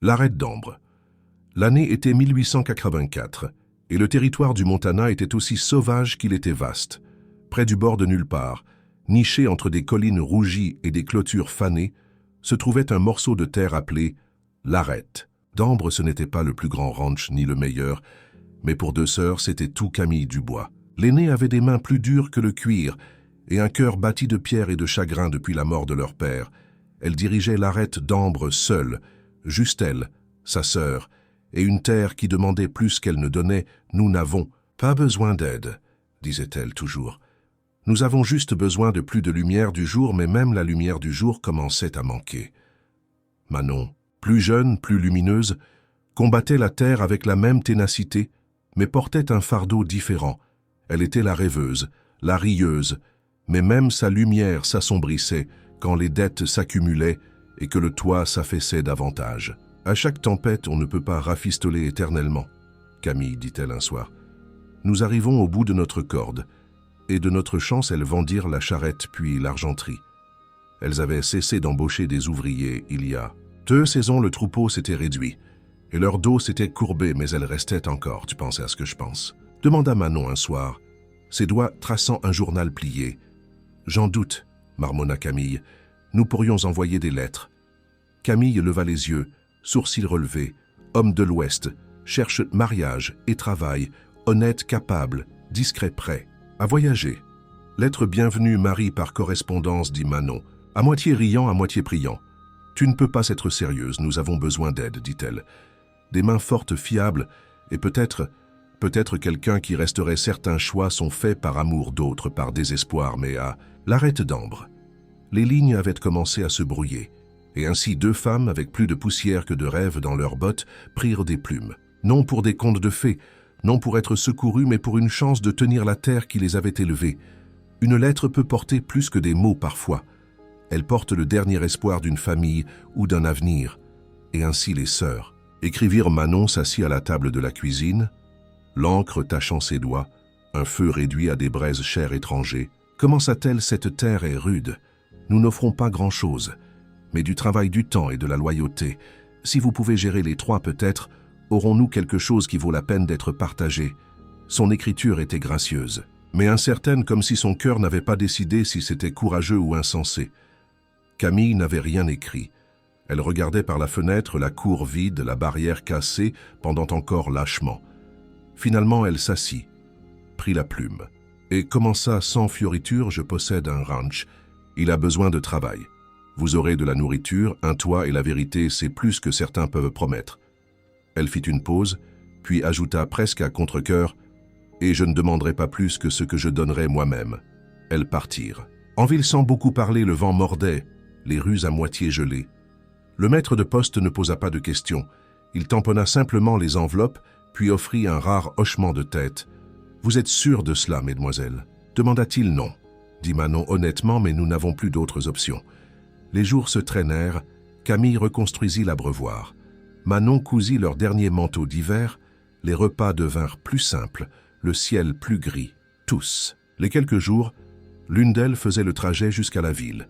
L'arête d'Ambre. L'année était 1884, et le territoire du Montana était aussi sauvage qu'il était vaste. Près du bord de nulle part, niché entre des collines rougies et des clôtures fanées, se trouvait un morceau de terre appelé l'Arête. d'Ambre, ce n'était pas le plus grand ranch ni le meilleur, mais pour deux sœurs, c'était tout Camille Dubois. L'aînée avait des mains plus dures que le cuir et un cœur bâti de pierre et de chagrin depuis la mort de leur père. Elle dirigeait l'arête d'Ambre seule, juste elle, sa sœur, et une terre qui demandait plus qu'elle ne donnait. « Nous n'avons pas besoin d'aide », disait-elle toujours. « Nous avons juste besoin de plus de lumière du jour, mais même la lumière du jour commençait à manquer. » Manon, plus jeune, plus lumineuse, combattait la terre avec la même ténacité, mais portait un fardeau différent. Elle était la rêveuse, la rieuse, mais même sa lumière s'assombrissait quand les dettes s'accumulaient et que le toit s'affaissait davantage. « À chaque tempête, on ne peut pas rafistoler éternellement, » Camille dit-elle un soir. « Nous arrivons au bout de notre corde, et de notre chance, elles vendirent la charrette puis l'argenterie. Elles avaient cessé d'embaucher des ouvriers il y a 2 saisons. Le troupeau s'était réduit, et leur dos s'était courbé, mais elles restaient encore. Tu pensais à ce que je pense ?» demanda Manon un soir, ses doigts traçant un journal plié. « J'en doute, » marmonna Camille. « Nous pourrions envoyer des lettres. » Camille leva les yeux, sourcils relevés. Homme de l'Ouest, cherche mariage et travail, honnête, capable, discret, prêt à voyager. « Lettre bienvenue, Marie, par correspondance, » dit Manon, à moitié riant, à moitié priant. « Tu ne peux pas être sérieuse, nous avons besoin d'aide, » dit-elle. Des mains fortes, fiables, et peut-être quelqu'un qui resterait. Certains choix sont faits par amour, d'autres par désespoir, mais à l'arête d'Ambre, les lignes avaient commencé à se brouiller, et ainsi 2 femmes, avec plus de poussière que de rêves dans leurs bottes, prirent des plumes. Non pour des contes de fées, non pour être secourues, mais pour une chance de tenir la terre qui les avait élevées. Une lettre peut porter plus que des mots parfois. Elle porte le dernier espoir d'une famille ou d'un avenir. Et ainsi les sœurs écrivirent. Manon s'assit à la table de la cuisine, l'encre tachant ses doigts, un feu réduit à des braises chères étrangers. Commença-t-elle, cette terre est rude. Nous n'offrons pas grand-chose, mais du travail, du temps et de la loyauté. Si vous pouvez gérer les 3, peut-être aurons-nous quelque chose qui vaut la peine d'être partagé. Son écriture était gracieuse, mais incertaine, comme si son cœur n'avait pas décidé si c'était courageux ou insensé. Camille n'avait rien écrit. Elle regardait par la fenêtre la cour vide, la barrière cassée, pendant encore lâchement. Finalement, elle s'assit, prit la plume, et commença sans fioriture. « Je possède un ranch. Il a besoin de travail. Vous aurez de la nourriture, un toit, et la vérité, c'est plus que certains peuvent promettre. » Elle fit une pause, puis ajouta presque à contre-cœur, « Et je ne demanderai pas plus que ce que je donnerai moi-même. » Elles partirent. En ville, sans beaucoup parler, le vent mordait, les rues à moitié gelées. Le maître de poste ne posa pas de questions. Il tamponna simplement les enveloppes, puis offrit un rare hochement de tête. « Vous êtes sûre de cela, mesdemoiselles ?» demanda-t-il. « Non, » dit Manon honnêtement, mais nous n'avons plus d'autres options. Les jours se traînèrent. Camille reconstruisit l'abreuvoir. Manon cousit leur dernier manteau d'hiver. Les repas devinrent plus simples, le ciel plus gris. Tous. Les quelques jours, l'une d'elles faisait le trajet jusqu'à la ville,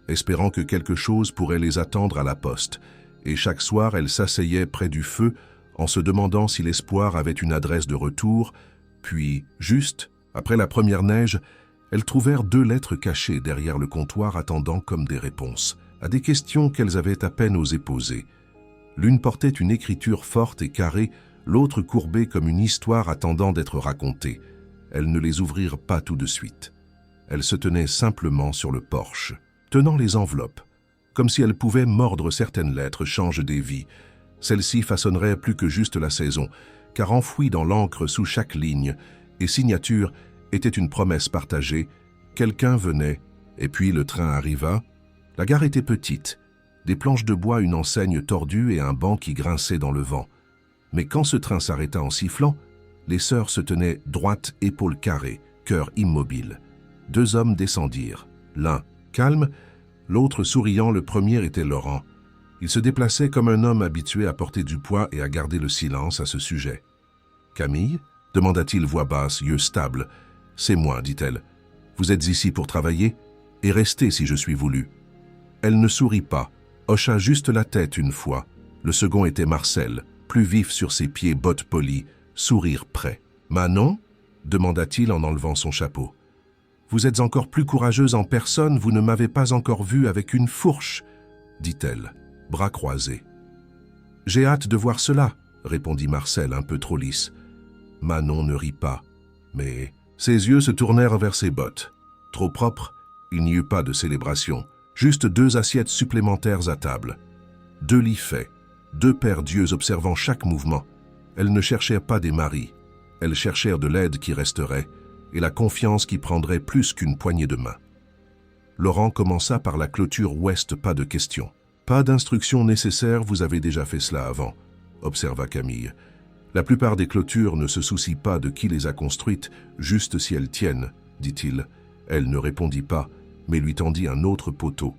espérant que quelque chose pourrait les attendre à la poste, et chaque soir elle s'asseyait près du feu en se demandant si l'espoir avait une adresse de retour. Puis, juste après la première neige, elles trouvèrent 2 lettres cachées derrière le comptoir, attendant comme des réponses à des questions qu'elles avaient à peine osé poser. L'une portait une écriture forte et carrée, l'autre courbée comme une histoire attendant d'être racontée. Elles ne les ouvrirent pas tout de suite. Elles se tenaient simplement sur le porche, tenant les enveloppes, comme si elles pouvaient mordre. Certaines lettres changent des vies. Celle-ci façonnerait plus que juste la saison, car enfouie dans l'encre sous chaque ligne et signature était une promesse partagée. Quelqu'un venait, et puis le train arriva. La gare était petite, des planches de bois, une enseigne tordue et un banc qui grinçait dans le vent. Mais quand ce train s'arrêta en sifflant, les sœurs se tenaient droites, épaules carrées, cœur immobile. 2 hommes descendirent, l'un calme, l'autre souriant. Le premier était Laurent. Il se déplaçait comme un homme habitué à porter du poids et à garder le silence à ce sujet. « Camille ?» demanda-t-il voix basse, yeux stables. « C'est moi, dit-elle. Vous êtes ici pour travailler et rester si je suis voulu. » Elle ne sourit pas, hocha juste la tête une fois. Le second était Marcel, plus vif sur ses pieds, bottes polies, sourire prêt. « Manon » demanda-t-il en enlevant son chapeau. « Vous êtes encore plus courageuse en personne, vous ne m'avez pas encore vue avec une fourche, » dit-elle, bras croisés. « J'ai hâte de voir cela, » répondit Marcel un peu trop lisse. Manon ne rit pas, mais ses yeux se tournèrent vers ses bottes. Trop propres, il n'y eut pas de célébration, juste 2 assiettes supplémentaires à table. 2 lits faits, 2 paires d'yeux observant chaque mouvement. Elles ne cherchèrent pas des maris, elles cherchèrent de l'aide qui resterait et la confiance qui prendrait plus qu'une poignée de main. Laurent commença par la clôture ouest, pas de question. « Pas d'instructions nécessaires, vous avez déjà fait cela avant », observa Camille. « La plupart des clôtures ne se soucient pas de qui les a construites, juste si elles tiennent, dit-il. Elle ne répondit pas, mais lui tendit un autre poteau.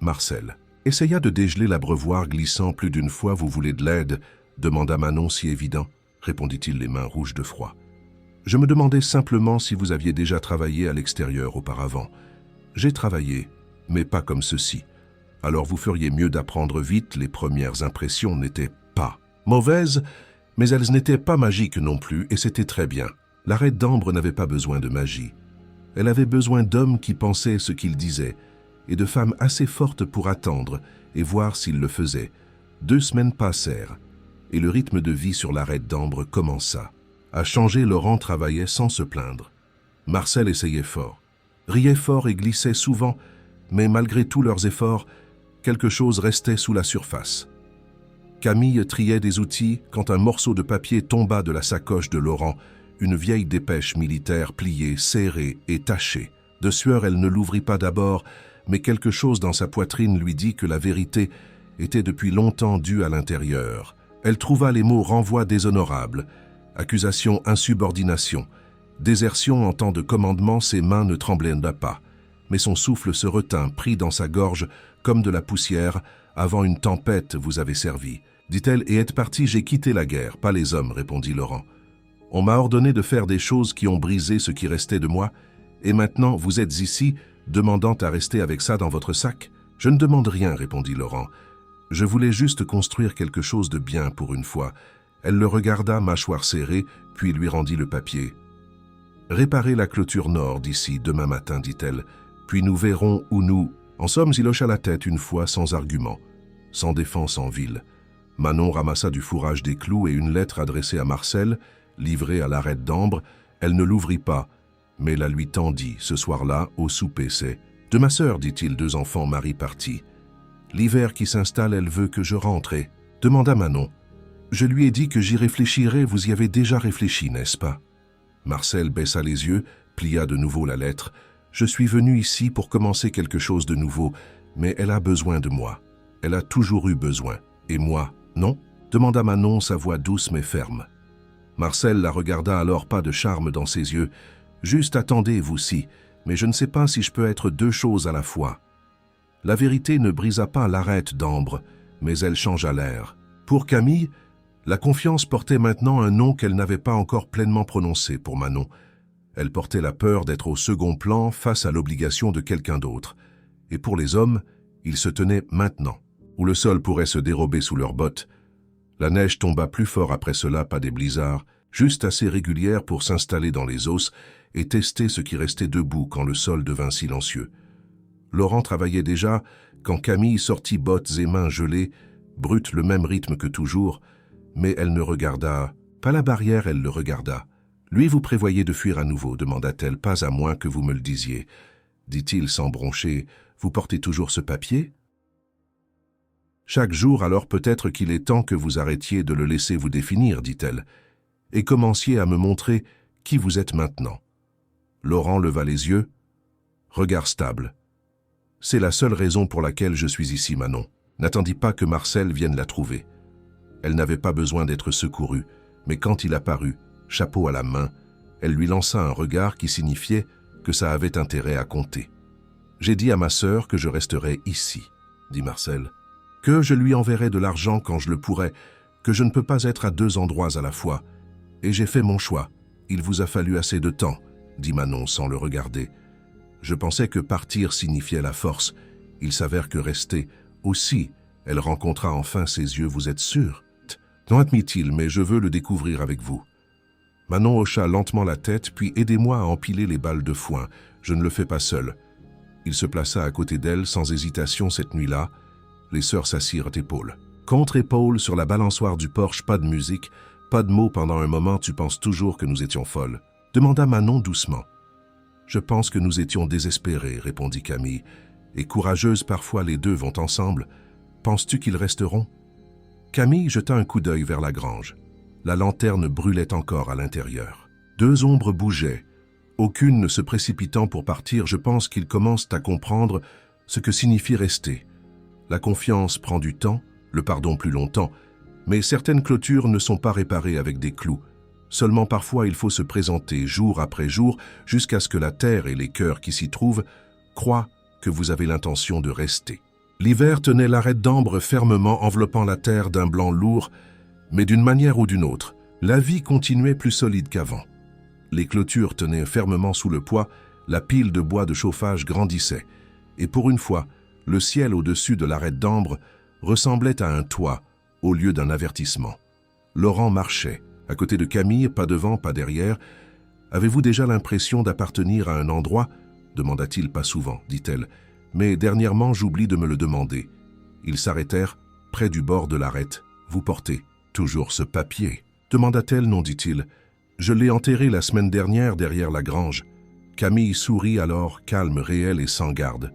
Marcel essaya de dégeler l'abreuvoir, glissant plus d'une fois. « Vous voulez de l'aide » demanda Manon. « Si évident » répondit-il, les mains rouges de froid. « Je me demandais simplement si vous aviez déjà travaillé à l'extérieur auparavant. »« J'ai travaillé, mais pas comme ceci. Alors vous feriez mieux d'apprendre vite, les premières impressions n'étaient pas mauvaises, mais elles n'étaient pas magiques non plus, et c'était très bien. La Raide d'Ambre n'avait pas besoin de magie. Elle avait besoin d'hommes qui pensaient ce qu'ils disaient, et de femmes assez fortes pour attendre et voir s'ils le faisaient. 2 semaines passèrent, et le rythme de vie sur la Raide d'Ambre commença. À changer, Laurent travaillait sans se plaindre. Marcel essayait fort, riait fort et glissait souvent, mais malgré tous leurs efforts, quelque chose restait sous la surface. Camille triait des outils quand un morceau de papier tomba de la sacoche de Laurent, une vieille dépêche militaire pliée, serrée et tachée. De sueur, elle ne l'ouvrit pas d'abord, mais quelque chose dans sa poitrine lui dit que la vérité était depuis longtemps due à l'intérieur. Elle trouva les mots « renvoi déshonorable », accusation insubordination, désertion en temps de commandement. Ses mains ne tremblaient pas, mais son souffle se retint, pris dans sa gorge comme de la poussière. « Avant une tempête, vous avez servi, » dit-elle, « et êtes parti. J'ai quitté la guerre, pas les hommes, » répondit Laurent. « On m'a ordonné de faire des choses qui ont brisé ce qui restait de moi, et maintenant vous êtes ici, demandant à rester avec ça dans votre sac. »« Je ne demande rien, » répondit Laurent. « Je voulais juste construire quelque chose de bien pour une fois. » Elle le regarda, mâchoire serrée, puis lui rendit le papier. « Réparez la clôture nord d'ici demain matin, dit-elle, puis nous verrons où nous... » En somme, il hocha la tête une fois sans argument, sans défense en ville. Manon ramassa du fourrage des clous et une lettre adressée à Marcel, livrée à la Raide d'Ambre. Elle ne l'ouvrit pas, mais la lui tendit. Ce soir-là, au souper, c'est « De ma sœur, dit-il, 2 enfants, mari parti. L'hiver qui s'installe, elle veut que je rentre et... » demanda Manon. « Je lui ai dit que j'y réfléchirais, vous y avez déjà réfléchi, n'est-ce pas ?» Marcel baissa les yeux, plia de nouveau la lettre. « Je suis venu ici pour commencer quelque chose de nouveau, mais elle a besoin de moi. Elle a toujours eu besoin. Et moi, non ?» demanda Manon, sa voix douce mais ferme. Marcel la regarda alors, pas de charme dans ses yeux. « Juste attendez, vous-ci, mais je ne sais pas si je peux être 2 choses à la fois. » La vérité ne brisa pas l'arête d'Ambre, mais elle changea l'air. Pour Camille, la confiance portait maintenant un nom qu'elle n'avait pas encore pleinement prononcé pour Manon. Elle portait la peur d'être au second plan face à l'obligation de quelqu'un d'autre. Et pour les hommes, ils se tenaient maintenant, où le sol pourrait se dérober sous leurs bottes. La neige tomba plus fort après cela, pas des blizzards, juste assez régulière pour s'installer dans les os et tester ce qui restait debout quand le sol devint silencieux. Laurent travaillait déjà quand Camille sortit, bottes et mains gelées, brute, le même rythme que toujours, mais elle ne regarda pas la barrière, elle le regarda. « Lui, vous prévoyez de fuir à nouveau ?» demanda-t-elle. « Pas à moins que vous me le disiez. » dit-il sans broncher. « Vous portez toujours ce papier ?»« Chaque jour, alors peut-être qu'il est temps que vous arrêtiez de le laisser vous définir, » dit-elle, « et commenciez à me montrer qui vous êtes maintenant. » Laurent leva les yeux, regard stable. « C'est la seule raison pour laquelle je suis ici, Manon. » N'attendit pas que Marcel vienne la trouver. Elle n'avait pas besoin d'être secourue, mais quand il apparut, chapeau à la main, elle lui lança un regard qui signifiait que ça avait intérêt à compter. « J'ai dit à ma sœur que je resterais ici, » dit Marcel, « que je lui enverrai de l'argent quand je le pourrai, que je ne peux pas être à 2 endroits à la fois. Et j'ai fait mon choix. Il vous a fallu assez de temps, » dit Manon sans le regarder. « Je pensais que partir signifiait la force. Il s'avère que rester aussi Elle rencontra enfin ses yeux. « Vous êtes sûr ?»« Non, admit-il, mais je veux le découvrir avec vous. » Manon hocha lentement la tête, puis « Aidez-moi à empiler les balles de foin. Je ne le fais pas seul. » Il se plaça à côté d'elle sans hésitation cette nuit-là. Les sœurs s'assirent épaule contre épaule sur la balançoire du porche. Pas de musique, pas de mots pendant un moment. « Tu penses toujours que nous étions folles ?» demanda Manon doucement. « Je pense que nous étions désespérées, » répondit Camille. « Et courageuses, parfois les deux vont ensemble. Penses-tu qu'ils resteront ?» Camille jeta un coup d'œil vers la grange. La lanterne brûlait encore à l'intérieur. Deux ombres bougeaient, aucune ne se précipitant pour partir. « Je pense qu'ils commencent à comprendre ce que signifie rester. La confiance prend du temps, le pardon plus longtemps, mais certaines clôtures ne sont pas réparées avec des clous. Seulement parfois il faut se présenter jour après jour jusqu'à ce que la terre et les cœurs qui s'y trouvent croient que vous avez l'intention de rester. » L'hiver tenait l'arête d'ambre fermement enveloppant la terre d'un blanc lourd, mais d'une manière ou d'une autre, la vie continuait plus solide qu'avant. Les clôtures tenaient fermement sous le poids, la pile de bois de chauffage grandissait, et pour une fois, le ciel au-dessus de l'arête d'ambre ressemblait à un toit au lieu d'un avertissement. Laurent marchait, à côté de Camille, pas devant, pas derrière. « Avez-vous déjà l'impression d'appartenir à un endroit ?» demanda-t-il. « Pas souvent, dit-elle, mais dernièrement j'oublie de me le demander. » Ils s'arrêtèrent près du bord de l'arête. « Vous portez toujours ce papier ?» demanda-t-elle. « Non, dit-il. Je l'ai enterré la semaine dernière derrière la grange. » Camille sourit alors, calme, réel et sans garde.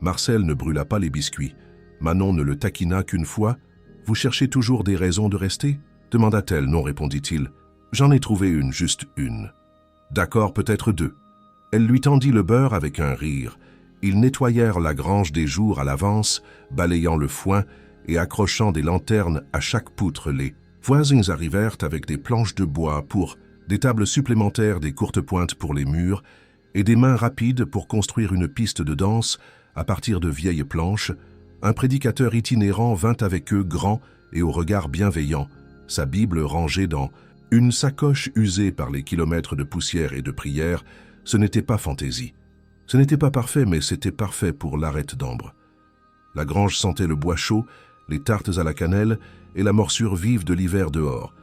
Marcel ne brûla pas les biscuits. Manon ne le taquina qu'une fois. « Vous cherchez toujours des raisons de rester ?» demanda-t-elle. « Non, répondit-il. J'en ai trouvé une, juste une. »« D'accord, peut-être deux. » Elle lui tendit le beurre avec un rire. Ils nettoyèrent la grange des jours à l'avance, balayant le foin et accrochant des lanternes à chaque poutre. Les voisins arrivèrent avec des planches de bois pour des tables supplémentaires, des courtes pointes pour les murs et des mains rapides pour construire une piste de danse à partir de vieilles planches. Un prédicateur itinérant vint avec eux, grand et au regard bienveillant, sa Bible rangée dans une sacoche usée par les kilomètres de poussière et de prière. Ce n'était pas fantaisie. Ce n'était pas parfait, mais c'était parfait pour l'arête d'ambre. La grange sentait le bois chaud, les tartes à la cannelle et la morsure vive de l'hiver dehors.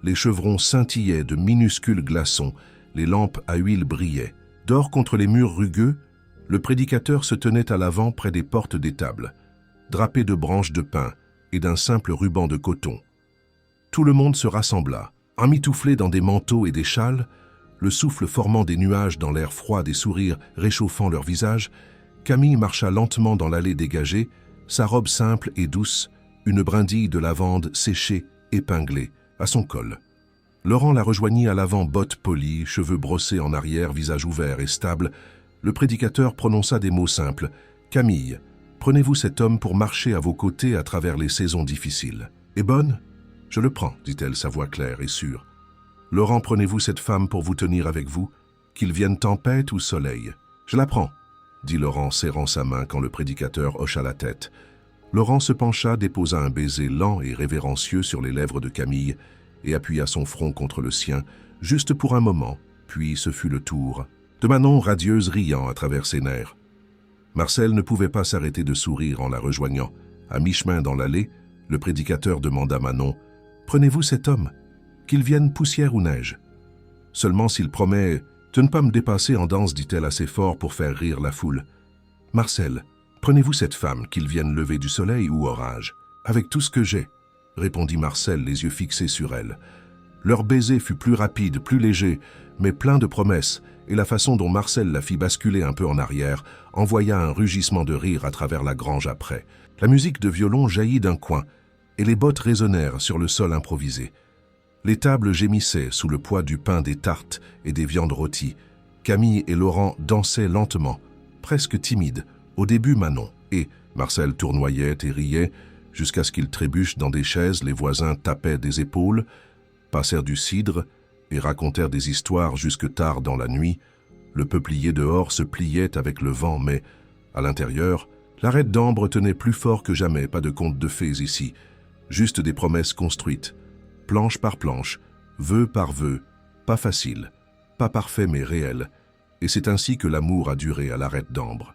Les chevrons scintillaient de minuscules glaçons, les lampes à huile brillaient. Dehors contre les murs rugueux, le prédicateur se tenait à l'avant près des portes des tables, drapé de branches de pin et d'un simple ruban de coton. Tout le monde se rassembla, emmitouflé dans des manteaux et des châles, le souffle formant des nuages dans l'air froid, des sourires réchauffant leurs visages. Camille marcha lentement dans l'allée dégagée, sa robe simple et douce, une brindille de lavande séchée, épinglée, à son col. Laurent la rejoignit à l'avant, bottes polies, cheveux brossés en arrière, visage ouvert et stable. Le prédicateur prononça des mots simples. « Camille, prenez-vous cet homme pour marcher à vos côtés à travers les saisons difficiles. »« Est bonne ?»« Je le prends, » dit-elle, sa voix claire et sûre. « Laurent, prenez-vous cette femme pour vous tenir avec vous, qu'il vienne tempête ou soleil. »« Je la prends, » dit Laurent, serrant sa main quand le prédicateur hocha la tête. Laurent se pencha, déposa un baiser lent et révérencieux sur les lèvres de Camille et appuya son front contre le sien, juste pour un moment, puis ce fut le tour de Manon, radieuse, riant à travers ses nerfs. Marcel ne pouvait pas s'arrêter de sourire en la rejoignant. À mi-chemin dans l'allée, le prédicateur demanda à Manon « Prenez-vous cet homme, qu'il vienne poussière ou neige. Seulement s'il promet de ne pas me dépasser en danse, dit-elle assez fort pour faire rire la foule. Marcel, prenez-vous cette femme, qu'il vienne lever du soleil ou orage. Avec tout ce que j'ai, répondit Marcel, les yeux fixés sur elle. Leur baiser fut plus rapide, plus léger, mais plein de promesses, et la façon dont Marcel la fit basculer un peu en arrière envoya un rugissement de rire à travers la grange après. La musique de violon jaillit d'un coin, et les bottes résonnèrent sur le sol improvisé. Les tables gémissaient sous le poids du pain, des tartes et des viandes rôties. Camille et Laurent dansaient lentement, presque timides. Au début, Manon et Marcel tournoyaient et riaient, jusqu'à ce qu'ils trébuchent dans des chaises. Les voisins tapaient des épaules, passèrent du cidre et racontèrent des histoires jusque tard dans la nuit. Le peuplier dehors se pliait avec le vent, mais, à l'intérieur, l'arête d'ambre tenait plus fort que jamais. Pas de contes de fées ici, juste des promesses construites, planche par planche, vœu par vœu, pas facile, pas parfait mais réel, et c'est ainsi que l'amour a duré à l'arête d'ambre.